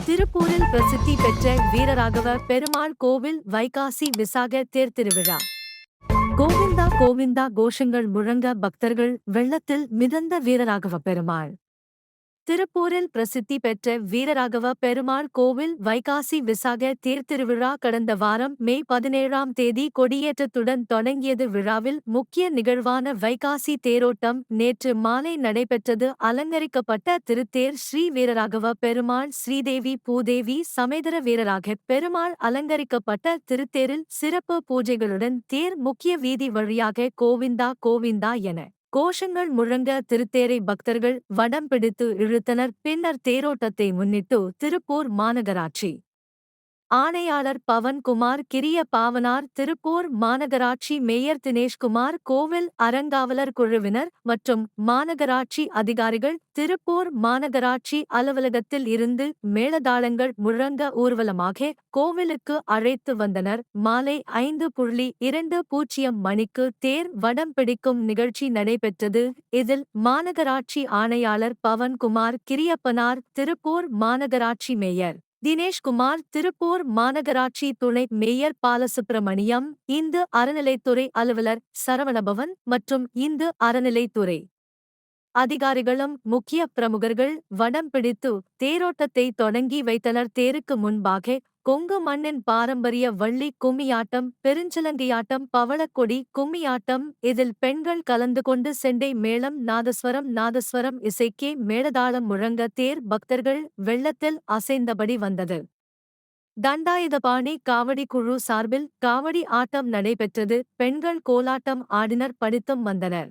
திருப்பூரில் பிரசித்தி பெற்ற வீரராகவ பெருமாள் கோவில் வைகாசி விசாக தேர் திருவிழா. கோவிந்தா கோவிந்தா கோஷங்கள் முழங்க பக்தர்கள் வெள்ளத்தில் மிதந்த வீரராகவ பெருமாள். திருப்பூரில் பிரசித்தி பெற்ற வீரராகவ பெருமாள் கோவில் வைகாசி விசாக தேர்த்திருவிழா கடந்த வாரம் மே 17ஆம் தேதி கொடியேற்றத்துடன் தொடங்கியது. விழாவில் முக்கிய நிகழ்வான வைகாசி தேரோட்டம் நேற்று மாலை நடைபெற்றது. அலங்கரிக்கப்பட்ட திருத்தேர் ஸ்ரீ வீரராகவ பெருமாள் ஸ்ரீதேவி பூதேவி சமேதர வீரராக பெருமாள் அலங்கரிக்கப்பட்ட திருத்தேரில் சிறப்பு பூஜைகளுடன் தேர் முக்கிய வீதி வழியாக கோவிந்தா கோவிந்தா என கோஷங்கள் முழங்க திருத்தேரை பக்தர்கள் வடம் பிடித்து இழுத்தனர். பின்னர் தேரோட்டத்தை முன்னிட்டு திருப்பூர் மாநகராட்சி ஆணையாளர் பவன்குமார், கிரிய பாவனார், திருப்பூர் மாநகராட்சி மேயர் தினேஷ்குமார், கோவில் அறங்காவலர் குழுவினர் மற்றும் மாநகராட்சி அதிகாரிகள் திருப்பூர் மாநகராட்சி அலுவலகத்தில் இருந்து மேளதாளங்கள் முழங்க ஊர்வலமாக கோவிலுக்கு அழைத்து வந்தனர். மாலை 5:20 மணிக்கு தேர் வடம் பிடிக்கும் நிகழ்ச்சி நடைபெற்றது. இதில் மாநகராட்சி ஆணையாளர் பவன்குமார் கிரியப்பனார், திருப்பூர் மாநகராட்சி மேயர் தினேஷ்குமார், திருப்பூர் மாநகராட்சி துணை மேயர் பாலசுப்பிரமணியம், இந்து அறநிலைத்துறை அலுவலர் சரவணபவன் மற்றும் இந்து அறநிலைத்துறை அதிகாரிகளும் முக்கிய பிரமுகர்கள் வடம் பிடித்து தேரோட்டத்தை தொடங்கி வைத்தனர். தேருக்கு முன்பாக கொங்கு மண்ணின் பாரம்பரிய வள்ளி கும்மியாட்டம், பெருஞ்சலங்கையாட்டம், பவளக்கொடி கும்மியாட்டம், இதில் பெண்கள் கலந்து கொண்டு செண்டை மேளம், நாதஸ்வரம் இசைக்கே மேளதாளம் முழங்க தேர் பக்தர்கள் வெள்ளத்தில் அசைந்தபடி வந்தது. தண்டாயுதபாணி காவடி குழு சார்பில் காவடி ஆட்டம் நடைபெற்றது. பெண்கள் கோலாட்டம் ஆடினர், படித்தும் வந்தனர்.